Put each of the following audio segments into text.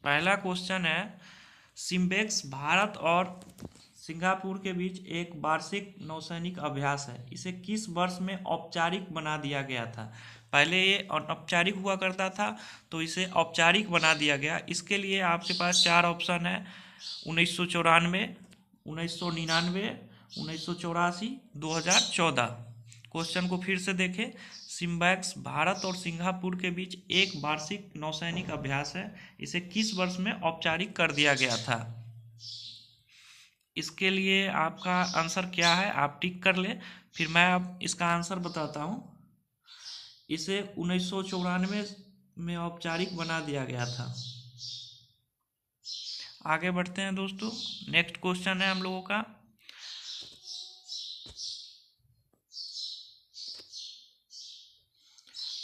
पहला क्वेश्चन है, सिम्बेक्स भारत और सिंगापुर के बीच एक वार्षिक नौसैनिक अभ्यास है, इसे किस वर्ष में औपचारिक बना दिया गया था। पहले ये अनौपचारिक हुआ करता था, तो इसे औपचारिक बना दिया गया। इसके लिए आपके पास चार ऑप्शन है: 1994, 1999, 1984, 2014। क्वेश्चन को फिर से देखें। सिम्बैक्स भारत और सिंगापुर के बीच एक वार्षिक नौसैनिक अभ्यास है, इसे किस वर्ष में औपचारिक कर दिया गया था। इसके लिए आपका आंसर क्या है आप टिक कर ले, फिर मैं अब इसका आंसर बताता हूँ। इसे 1994 में औपचारिक बना दिया गया था। आगे बढ़ते हैं दोस्तों। नेक्स्ट क्वेश्चन है हम लोगों का,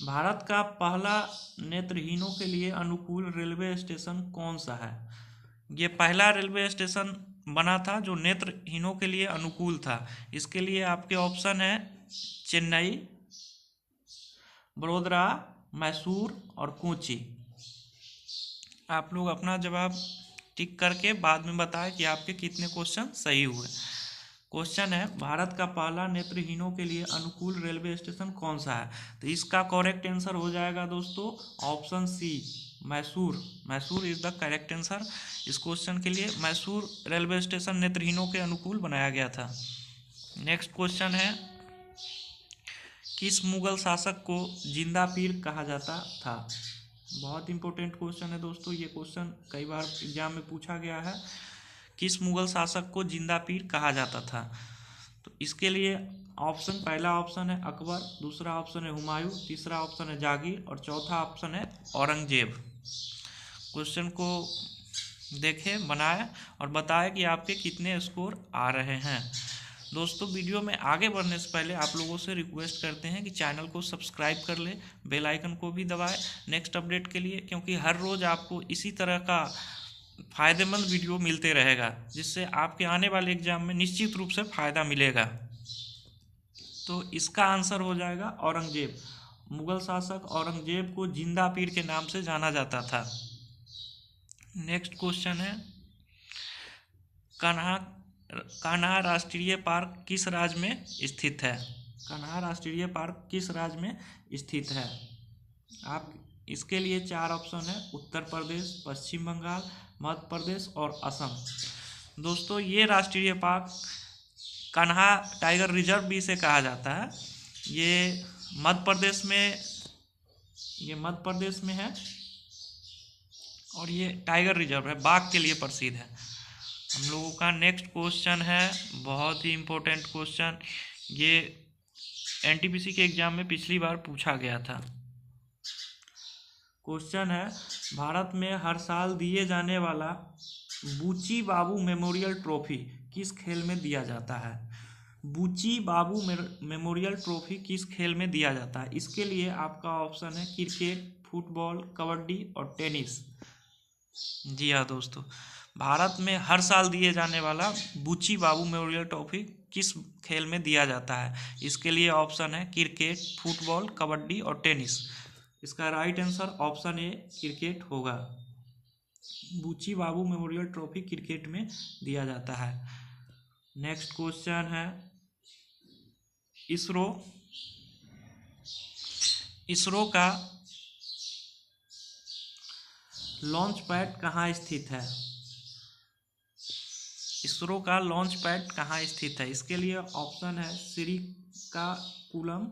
भारत का पहला नेत्रहीनों के लिए अनुकूल रेलवे स्टेशन कौन सा है। ये पहला रेलवे स्टेशन बना था जो नेत्रहीनों के लिए अनुकूल था। इसके लिए आपके ऑप्शन है चेन्नई, बड़ोदरा, मैसूर और कोची। आप लोग अपना जवाब टिक करके बाद में बताएं कि आपके कितने क्वेश्चन सही हुए। क्वेश्चन है, भारत का पहला नेत्रहीनों के लिए अनुकूल रेलवे स्टेशन कौन सा है। तो इसका करेक्ट आंसर हो जाएगा दोस्तों option C, Mysore. Mysore is the correct answer. इस क्वेश्चन के लिए मैसूर रेलवे स्टेशन नेत्रहीनों के अनुकूल बनाया गया था। नेक्स्ट क्वेश्चन है, किस मुगल शासक को जिंदा पीर कहा जाता था। बहुत इंपॉर्टेंट क्वेश्चन है दोस्तों, ये क्वेश्चन कई बार एग्जाम में पूछा गया है। किस मुगल शासक को जिंदा पीर कहा जाता था। तो इसके लिए ऑप्शन, पहला ऑप्शन है अकबर, दूसरा ऑप्शन है हुमायूं, तीसरा ऑप्शन है जागीर और चौथा ऑप्शन है औरंगजेब। क्वेश्चन को देखें, बनाएं और बताएं कि आपके कितने स्कोर आ रहे हैं। दोस्तों वीडियो में आगे बढ़ने से पहले आप लोगों से रिक्वेस्ट करते हैं कि चैनल को सब्सक्राइब कर ले, बेल आइकन को भी दबाएं नेक्स्ट अपडेट के लिए, क्योंकि हर रोज़ आपको इसी तरह का फ़ायदेमंद वीडियो मिलते रहेगा, जिससे आपके आने वाले एग्जाम में निश्चित रूप से फ़ायदा मिलेगा। तो इसका आंसर हो जाएगा औरंगजेब। मुगल शासक औरंगजेब को जिंदा पीर के नाम से जाना जाता था। नेक्स्ट क्वेश्चन है, कान्हा राष्ट्रीय पार्क किस राज्य में स्थित है। कान्हा राष्ट्रीय पार्क किस राज्य में स्थित है। आप इसके लिए चार ऑप्शन है: उत्तर प्रदेश, पश्चिम बंगाल, मध्य प्रदेश और असम। दोस्तों ये राष्ट्रीय पार्क कान्हा टाइगर रिजर्व भी इसे कहा जाता है। ये मध्य प्रदेश में है और ये टाइगर रिजर्व है, बाघ के लिए प्रसिद्ध है। हम लोगों का नेक्स्ट क्वेश्चन है बहुत ही इम्पोर्टेंट क्वेश्चन, ये एनटीपीसी के एग्जाम में पिछली बार पूछा गया था। क्वेश्चन है, भारत में हर साल दिए जाने वाला बूची बाबू मेमोरियल ट्रॉफी किस खेल में दिया जाता है। बूची बाबू मेमोरियल ट्रॉफी किस खेल में दिया जाता है। इसके लिए आपका ऑप्शन है क्रिकेट, फुटबॉल, कबड्डी और टेनिस। जी हाँ दोस्तों, भारत में हर साल दिए जाने वाला बूची बाबू मेमोरियल ट्रॉफी किस खेल में दिया जाता है। इसके लिए ऑप्शन है क्रिकेट, फुटबॉल, कबड्डी और टेनिस। इसका right answer option A cricket होगा। बूची बाबू मेमोरियल ट्रॉफी क्रिकेट में दिया जाता है। नेक्स्ट क्वेश्चन है, इसरो का लॉन्च पैड कहाँ स्थित है। इसरो का लॉन्च पैड कहाँ स्थित है। इसके लिए ऑप्शन है श्रीकाकुलम,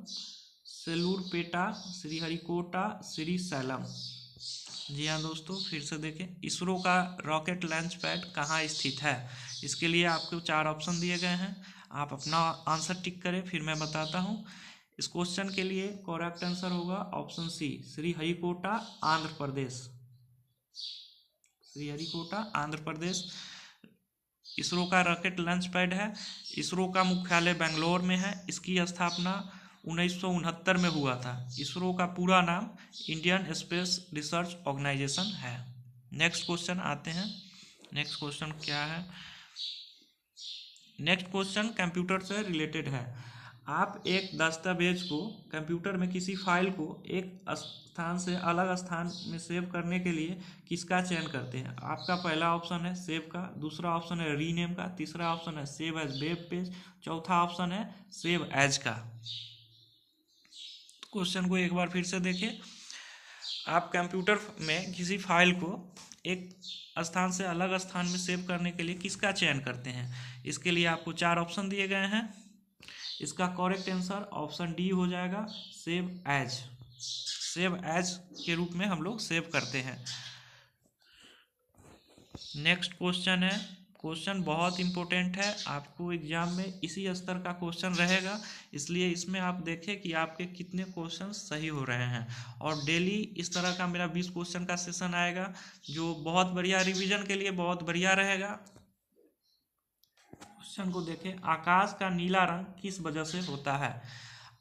सेलूरपेटा, श्रीहरिकोटा, श्रीशैलम। जी हाँ दोस्तों, फिर से देखें, इसरो का रॉकेट लॉन्च पैड कहाँ स्थित है। इसके लिए आपको चार ऑप्शन दिए गए हैं, आप अपना आंसर टिक करें फिर मैं बताता हूँ। इस क्वेश्चन के लिए करेक्ट आंसर होगा ऑप्शन सी, श्रीहरिकोटा, आंध्र प्रदेश। श्रीहरिकोटा, आंध्र प्रदेश इसरो का रॉकेट लॉन्च पैड है। इसरो का मुख्यालय बेंगलोर में है। इसकी स्थापना 1969 में हुआ था। इसरो का पूरा नाम इंडियन स्पेस रिसर्च ऑर्गेनाइजेशन है। नेक्स्ट क्वेश्चन आते हैं। नेक्स्ट क्वेश्चन क्या है। नेक्स्ट क्वेश्चन कंप्यूटर से रिलेटेड है। आप एक दस्तावेज को कंप्यूटर में किसी फाइल को एक स्थान से अलग स्थान में सेव करने के लिए किसका चयन करते हैं? आपका पहला ऑप्शन है सेव का, दूसरा ऑप्शन है रीनेम का, तीसरा ऑप्शन है सेव एज वेब पेज, चौथा ऑप्शन है सेव एज का। क्वेश्चन को एक बार फिर से देखिए। आप कंप्यूटर में किसी फाइल को एक स्थान से अलग स्थान में सेव करने के लिए किसका चयन करते हैं? इसके लिए आपको 4 ऑप्शन दिए गए हैं। इसका करेक्ट आंसर ऑप्शन डी हो जाएगा, सेव एज। सेव एज के रूप में हम लोग सेव करते हैं। नेक्स्ट क्वेश्चन है, क्वेश्चन बहुत इंपॉर्टेंट है, आपको एग्जाम में इसी स्तर का क्वेश्चन रहेगा, इसलिए इसमें आप देखें कि आपके कितने क्वेश्चन सही हो रहे हैं। और डेली इस तरह का मेरा 20 क्वेश्चन का सेशन आएगा, जो बहुत बढ़िया रिवीजन के लिए बहुत बढ़िया रहेगा। क्वेश्चन को देखें, आकाश का नीला रंग किस वजह से होता है?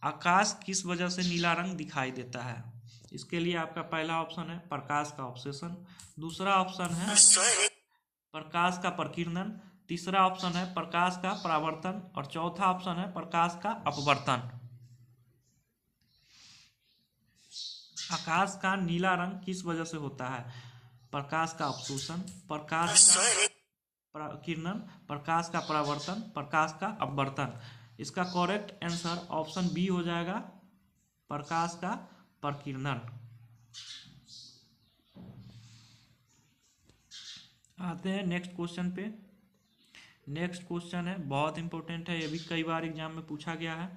आकाश किस वजह से नीला रंग दिखाई देता है? इसके लिए आपका पहला ऑप्शन है प्रकाश का ऑब्सेशन, दूसरा ऑप्शन है प्रकाश का प्रकीर्णन, तीसरा ऑप्शन है प्रकाश का परावर्तन और चौथा ऑप्शन है प्रकाश का अपवर्तन। आकाश का नीला रंग किस वजह से होता है? प्रकाश का अवशोषण, प्रकाश का प्रकीर्णन, प्रकाश का परावर्तन, प्रकाश का अपवर्तन। इसका करेक्ट आंसर ऑप्शन बी हो जाएगा, प्रकाश का प्रकीर्णन। आते हैं नेक्स्ट क्वेश्चन पे। नेक्स्ट क्वेश्चन है बहुत इंपॉर्टेंट है, ये भी कई बार एग्जाम में पूछा गया है।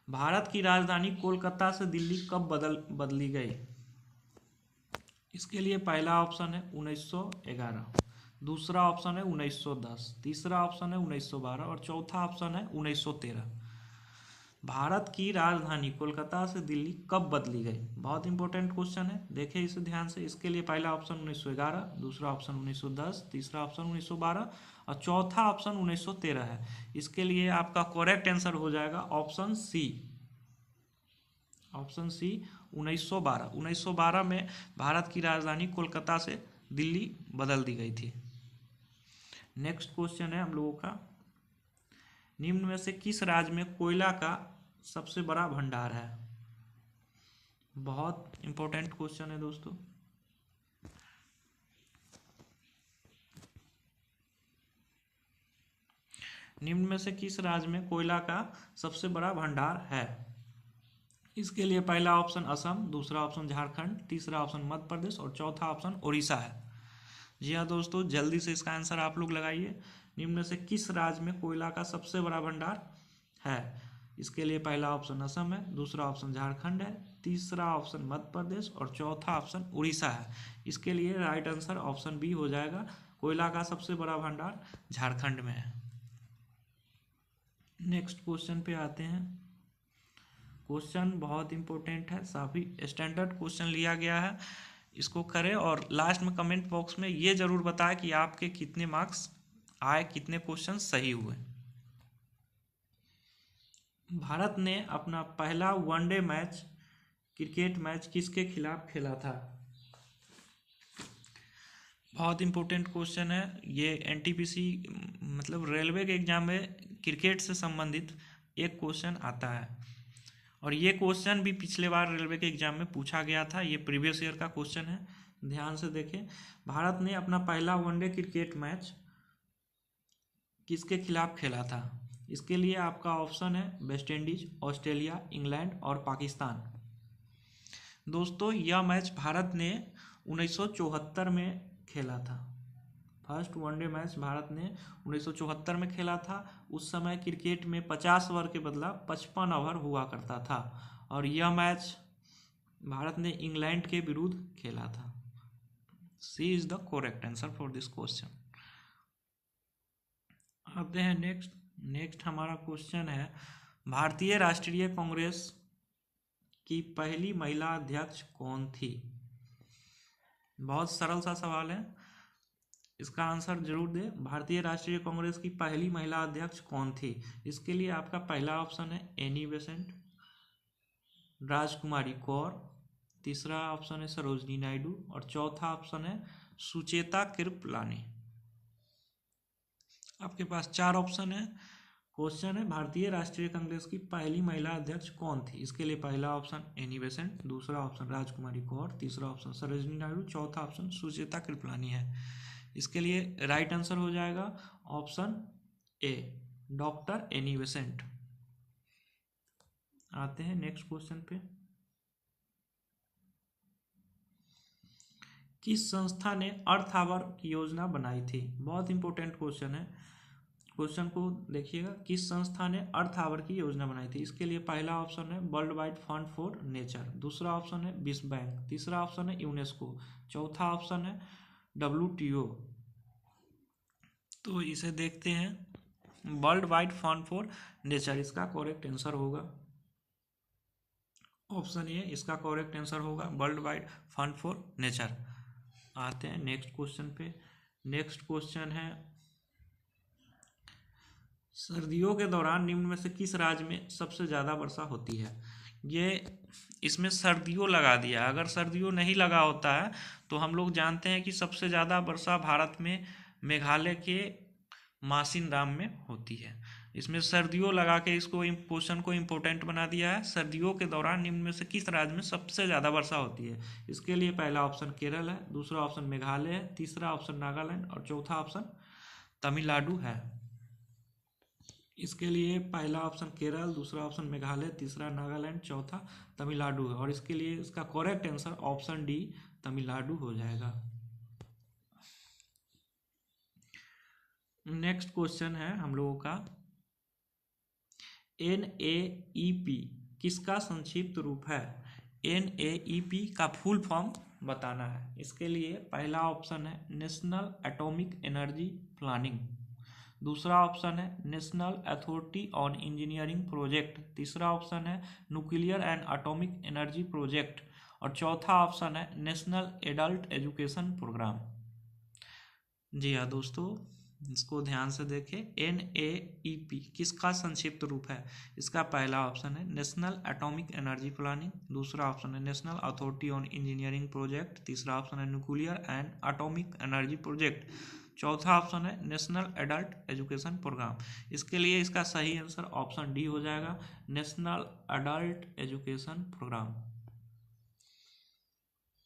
भारत की राजधानी कोलकाता से दिल्ली कब बदली गई? इसके लिए पहला ऑप्शन है 1911, दूसरा ऑप्शन है 1910, तीसरा ऑप्शन है 1912 और चौथा ऑप्शन है 1913। भारत की राजधानी कोलकाता से दिल्ली कब बदली गई? बहुत इंपॉर्टेंट क्वेश्चन है, देखिए इसे ध्यान से। इसके लिए पहला ऑप्शन 1911, दूसरा ऑप्शन 1910, तीसरा ऑप्शन 1912 और चौथा ऑप्शन 1913 है। इसके लिए आपका करेक्ट आंसर हो जाएगा ऑप्शन सी, ऑप्शन सी 1912। 1912 में भारत की राजधानी कोलकाता से दिल्ली बदल दी गई थी। नेक्स्ट क्वेश्चन है हम लोगों का, निम्न में से किस राज्य में कोयला का सबसे बड़ा भंडार है? बहुत इंपॉर्टेंट क्वेश्चन है दोस्तों। निम्न में से किस राज्य में कोयला का सबसे बड़ा भंडार है? इसके लिए पहला ऑप्शन असम, दूसरा ऑप्शन झारखंड, तीसरा ऑप्शन मध्य प्रदेश और चौथा ऑप्शन उड़ीसा है। जी हाँ दोस्तों, जल्दी से इसका आंसर आप लोग लगाइए। निम्न में से किस राज्य में कोयला का सबसे बड़ा भंडार है? इसके लिए पहला ऑप्शन असम है, दूसरा ऑप्शन झारखंड है, तीसरा ऑप्शन मध्य प्रदेश और चौथा ऑप्शन उड़ीसा है। इसके लिए राइट आंसर ऑप्शन बी हो जाएगा, कोयला का सबसे बड़ा भंडार झारखंड में है। नेक्स्ट क्वेश्चन पे आते हैं। क्वेश्चन बहुत इंपॉर्टेंट है, काफ़ी स्टैंडर्ड क्वेश्चन लिया गया है, इसको करें और लास्ट में कमेंट बॉक्स में ये जरूर बताएं कि आपके कितने मार्क्स आए, कितने क्वेश्चन सही हुए। भारत ने अपना पहला वनडे मैच, क्रिकेट मैच किसके खिलाफ खेला था? बहुत इंपॉर्टेंट क्वेश्चन है ये, एनटीपीसी मतलब रेलवे के एग्जाम में क्रिकेट से संबंधित एक क्वेश्चन आता है और ये क्वेश्चन भी पिछले बार रेलवे के एग्जाम में पूछा गया था, ये प्रीवियस ईयर का क्वेश्चन है, ध्यान से देखें। भारत ने अपना पहला वनडे क्रिकेट मैच किसके खिलाफ खेला था? इसके लिए आपका ऑप्शन है वेस्ट इंडीज, ऑस्ट्रेलिया, इंग्लैंड और पाकिस्तान। दोस्तों यह मैच भारत ने 1974 में खेला था। फर्स्ट वनडे मैच भारत ने 1974 में खेला था। उस समय क्रिकेट में 50 ओवर के बदला 55 ओवर हुआ करता था और यह मैच भारत ने इंग्लैंड के विरुद्ध खेला था। C is the correct answer for this question. आते हैं नेक्स्ट हमारा क्वेश्चन है, भारतीय राष्ट्रीय कांग्रेस की पहली महिला अध्यक्ष कौन थी? बहुत सरल सा सवाल है, इसका आंसर जरूर दें। भारतीय राष्ट्रीय कांग्रेस की पहली महिला अध्यक्ष कौन थी? इसके लिए आपका पहला ऑप्शन है एनी बेसेंट, राजकुमारी कौर, तीसरा ऑप्शन है सरोजनी नायडू और चौथा ऑप्शन है सुचेता कृपलानी। आपके पास 4 ऑप्शन है, क्वेश्चन है भारतीय राष्ट्रीय कांग्रेस की पहली महिला अध्यक्ष कौन थी? इसके लिए पहला ऑप्शन एनी बेसेंट, दूसरा ऑप्शन राजकुमारी कौर, तीसरा ऑप्शन सरोजिनी नायडू, चौथा ऑप्शन सुचेता कृपलानी है। इसके लिए राइट आंसर हो जाएगा option A, doctor Annie Besant. आते हैं नेक्स्ट क्वेश्चन पे। किस संस्था ने अर्थ आवर की योजना बनाई थी? बहुत इंपॉर्टेंट क्वेश्चन है, क्वेश्चन को देखिएगा। किस संस्था ने अर्थ आवर की योजना बनाई थी? इसके लिए पहला ऑप्शन है world wide fund for nature, दूसरा ऑप्शन है विश्व बैंक, तीसरा ऑप्शन है यूनेस्को, चौथा ऑप्शन है WTO। तो इसे देखते हैं। World wide fund for nature इसका करेक्ट आंसर होगा, ऑप्शन ए इसका करेक्ट आंसर होगा, world wide fund for nature. आते हैं नेक्स्ट क्वेश्चन पे। नेक्स्ट क्वेश्चन है सर्दियों के दौरान निम्न में से किस राज्य में सबसे ज़्यादा वर्षा होती है? ये इसमें सर्दियों लगा दिया, अगर सर्दियों नहीं लगा होता है तो हम लोग जानते हैं कि सबसे ज़्यादा वर्षा भारत में मेघालय के मासिनराम में होती है। इसमें सर्दियों लगा के इसको क्वेश्चन को इम्पोर्टेंट बना दिया है। सर्दियों के दौरान निम्न में से किस राज्य में सबसे ज़्यादा वर्षा होती है? इसके लिए पहला ऑप्शन केरल है, दूसरा ऑप्शन मेघालय है, तीसरा ऑप्शन नागालैंड और चौथा ऑप्शन तमिलनाडु है। इसके लिए पहला ऑप्शन केरल, दूसरा ऑप्शन मेघालय, तीसरा नागालैंड, चौथा तमिलनाडु है। और इसके लिए इसका correct answer option D Tamil Nadu हो जाएगा। नेक्स्ट क्वेश्चन है हम लोगों का NAEP किसका संक्षिप्त रूप है? NAEP का फुल फॉर्म बताना है। इसके लिए पहला ऑप्शन है नेशनल एटॉमिक एनर्जी प्लानिंग, दूसरा ऑप्शन है national authority on engineering project, तीसरा ऑप्शन है nuclear and atomic energy project और चौथा ऑप्शन है नेशनल एडल्ट एजुकेशन प्रोग्राम। जी हाँ दोस्तों, इसको ध्यान से देखें। NAEP किसका संक्षिप्त रूप है? इसका पहला ऑप्शन है नेशनल एटॉमिक एनर्जी प्लानिंग, दूसरा ऑप्शन है national authority on engineering project, तीसरा ऑप्शन है nuclear and atomic energy project, चौथा ऑप्शन है नेशनल एडल्ट एजुकेशन प्रोग्राम। इसके लिए इसका सही आंसर ऑप्शन डी हो जाएगा, national adult education programme.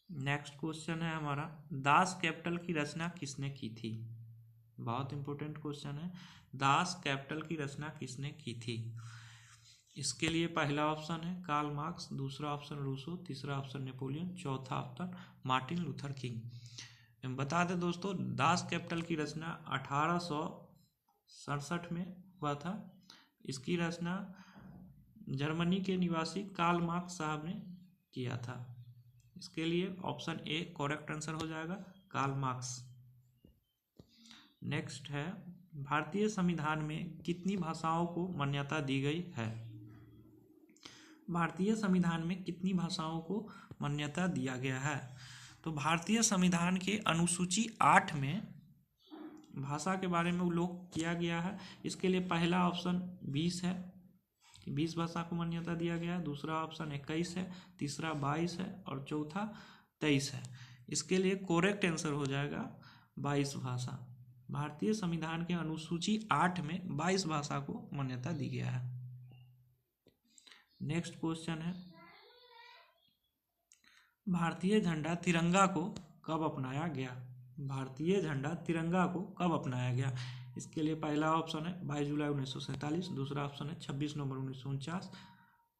Next question है हमारा दास कैपिटल की रचना किसने की थी? बहुत इंपॉर्टेंट क्वेश्चन है, दास कैपिटल की रचना किसने की थी? इसके लिए पहला ऑप्शन है कार्ल मार्क्स, दूसरा ऑप्शन रूसो, तीसरा ऑप्शन नेपोलियन, चौथा ऑप्शन मार्टिन लूथर किंग। बता दें दोस्तों, दास कैपिटल की रचना 1867 में हुआ था। इसकी रचना जर्मनी के निवासी कार्ल मार्क्स साहब ने किया था। इसके लिए ऑप्शन ए करेक्ट आंसर हो जाएगा, कार्ल मार्क्स। नेक्स्ट है भारतीय संविधान में कितनी भाषाओं को मान्यता दी गई है? भारतीय संविधान में कितनी भाषाओं को मान्यता दिया गया है? तो भारतीय संविधान के अनुसूची 8 में भाषा के बारे में उल्लेख किया गया है। इसके लिए पहला ऑप्शन 20 है, 20 भाषा को मान्यता दिया गया है, दूसरा ऑप्शन 21 है, तीसरा 22 है और चौथा 23 है। इसके लिए करेक्ट आंसर हो जाएगा 22 भाषा। भारतीय संविधान के अनुसूची 8 में 22 भाषा को मान्यता दी गया है। नेक्स्ट क्वेश्चन है भारतीय झंडा तिरंगा को कब अपनाया गया? भारतीय झंडा तिरंगा को कब अपनाया गया? इसके लिए पहला ऑप्शन है 22 जुलाई 1947, दूसरा ऑप्शन है 26 नवंबर 1949,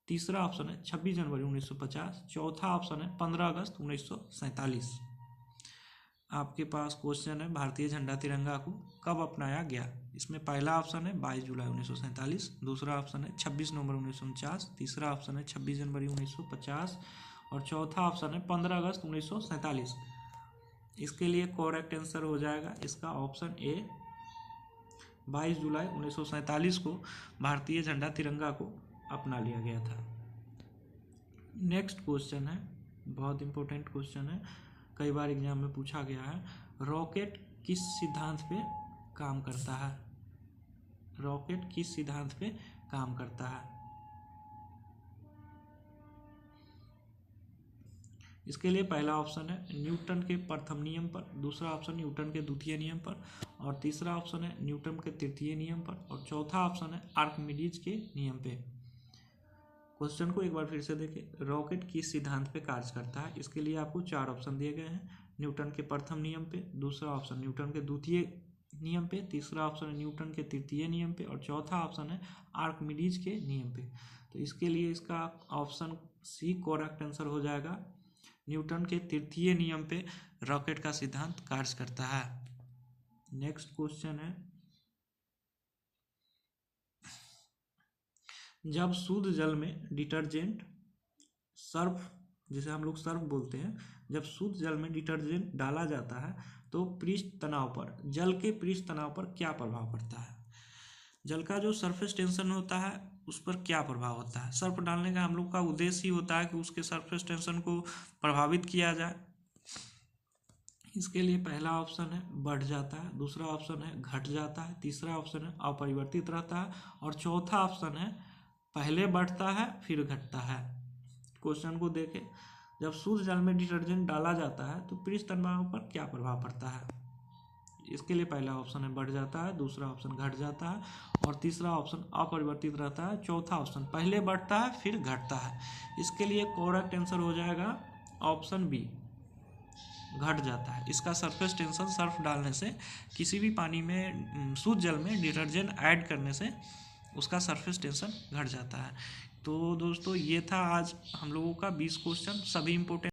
तीसरा ऑप्शन है 26 जनवरी 1950, चौथा ऑप्शन है 15 अगस्त 1947। आपके पास क्वेश्चन है भारतीय झंडा तिरंगा को कब अपनाया गया? इसमें पहला ऑप्शन है 22 जुलाई 1947, दूसरा ऑप्शन है 26 नवंबर 1949, तीसरा ऑप्शन है 26 जनवरी 1950 और चौथा ऑप्शन है 15 अगस्त 1947। इसके लिए करेक्ट आंसर हो जाएगा इसका ऑप्शन ए, 22 जुलाई 1947 को भारतीय झंडा तिरंगा को अपना लिया गया था। नेक्स्ट क्वेश्चन है, बहुत इंपॉर्टेंट क्वेश्चन है, कई बार एग्जाम में पूछा गया है। रॉकेट किस सिद्धांत पे काम करता है? रॉकेट किस सिद्धांत पे काम करता है? इसके लिए पहला ऑप्शन है न्यूटन के प्रथम नियम पर, दूसरा ऑप्शन न्यूटन के द्वितीय नियम पर, और तीसरा ऑप्शन है न्यूटन के तृतीय नियम पर, और चौथा ऑप्शन है आर्किमिडीज के नियम पे। क्वेश्चन को एक बार फिर से देखें, रॉकेट किस सिद्धांत पे कार्य करता है। इसके लिए आपको 4 ऑप्शन दिए गए हैं, न्यूटन के प्रथम नियम पे, दूसरा ऑप्शन न्यूटन के द्वितीय नियम पे, तीसरा ऑप्शन है न्यूटन के तृतीय नियम पे, और चौथा ऑप्शन है आर्किमिडीज के नियम पे। तो इसके लिए इसका ऑप्शन सी करेक्ट आंसर हो जाएगा, न्यूटन के तृतीय नियम पे रॉकेट का सिद्धांत कार्य करता है। नेक्स्ट क्वेश्चन है, जब शुद्ध जल में डिटर्जेंट सर्फ, जिसे हम लोग सर्फ बोलते हैं, जब शुद्ध जल में डिटर्जेंट डाला जाता है तो पृष्ठ तनाव पर, जल के पृष्ठ तनाव पर क्या प्रभाव पड़ता है। जल का जो सरफेस टेंशन होता है उस पर क्या प्रभाव होता है। सर्फ डालने का हम लोग का उद्देश्य ही होता है कि उसके सरफेस टेंशन को प्रभावित किया जाए। इसके लिए पहला ऑप्शन है बढ़ जाता है, दूसरा ऑप्शन है घट जाता है, तीसरा ऑप्शन है अपरिवर्तित रहता है, और चौथा ऑप्शन है पहले बढ़ता है फिर घटता है। क्वेश्चन को देखें, जब शुद्ध जल में डिटर्जेंट डाला जाता है तो पृष्ठ तनाव पर क्या प्रभाव पड़ता है। इसके लिए पहला ऑप्शन है बढ़ जाता है, दूसरा ऑप्शन घट जाता है, और तीसरा ऑप्शन अपरिवर्तित रहता है, चौथा ऑप्शन पहले बढ़ता है फिर घटता है। इसके लिए करेक्ट आंसर हो जाएगा ऑप्शन बी, घट जाता है। इसका सरफेस टेंशन सर्फ डालने से, किसी भी पानी में शुद्ध जल में डिटर्जेंट ऐड करने से उसका सरफेस टेंशन घट जाता है। तो दोस्तों ये था आज हम लोगों का 20 क्वेश्चन, सभी इंपॉर्टेंट